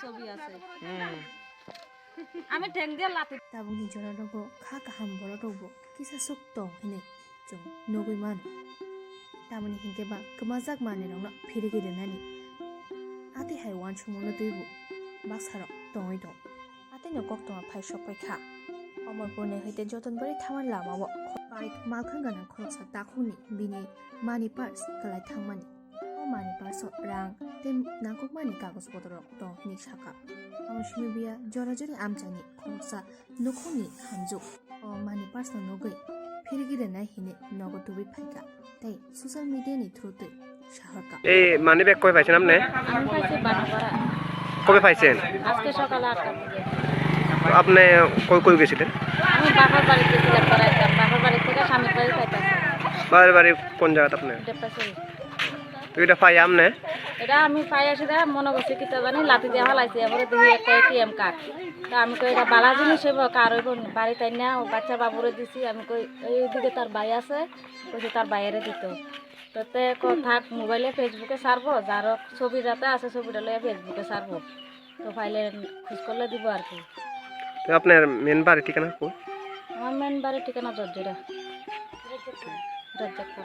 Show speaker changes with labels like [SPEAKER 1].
[SPEAKER 1] ছবি আছে আমি ঠেং দিয়ে লাতি
[SPEAKER 2] তাবুনি জনরগো খা কাহাম বড়টবো কিসা সুক্ত হিনে जों नगै मान तामनि हिंके बा कमाजाक माने रंना फिरिगिरे नानि आते हाय वान सुमनो दैबो बाक्साराव दङै दं आते न कक्तमा फाय सपाय खा अमर बने हइते जतन बरे थामान लामाव बाइक मालखान गाना खरसा दाखुनि बिनि मानि पार्स कलाय थांमानि ओ मानि पार्स रां ते नागक मानि कागज पत्र दं हिनि साका आमर सिमी बिया जरा जरि आमजानि खरसा नखनि हामजु ओ मानि पार्स न नगै फिरगिरे ना हिने नगदुबि फाइका ताई सोशल मीडिया नि थ्रुते শাহরকা
[SPEAKER 3] এই মানি ব্যাগ কই পাইছেন আপনি?
[SPEAKER 1] আমি পাইছি বানাপাড়া
[SPEAKER 3] কবে পাইছেন?
[SPEAKER 1] আজকে সকালে 8টার দিকে
[SPEAKER 3] আপনি কই কই গেছিলেন?
[SPEAKER 1] আমি বাবার বাড়িতে ছিলাম পড়াইতাম বাবার বাড়ি থেকে স্বামীর বাড়ি যাইতাছি
[SPEAKER 3] বাড়ি কোন জায়গাতে আপনি?
[SPEAKER 1] দেপাসরি
[SPEAKER 3] তো এটা পাই আমনে?
[SPEAKER 1] এটা আমি পাই আসি দা মনে করছি কি তা জানি লাতি দিয়ে হালাইছি এবারে দেখি একটা এটিএম কার্ড তা আমি কই এটা বালা জিনিস হইব কার হইব বাড়ি তাই না ও বাচ্চা বাবুরে দিছি আমি কই এইদিকে তার ভাই আছে কইছি তার বাইরে দিত তাতে থাক মোবাইলে ফেসবুকে সারবো যার ছবি যাতে আছে ছবিটা লইয়া ফেসবুকে সারবো তো ফাইলে খোঁজ করলে দিব আর কি
[SPEAKER 3] তো আপনার মেন বাড়ি ঠিকানা কই?
[SPEAKER 1] আমার মেন বাড়ির ঠিকানা জর্জরা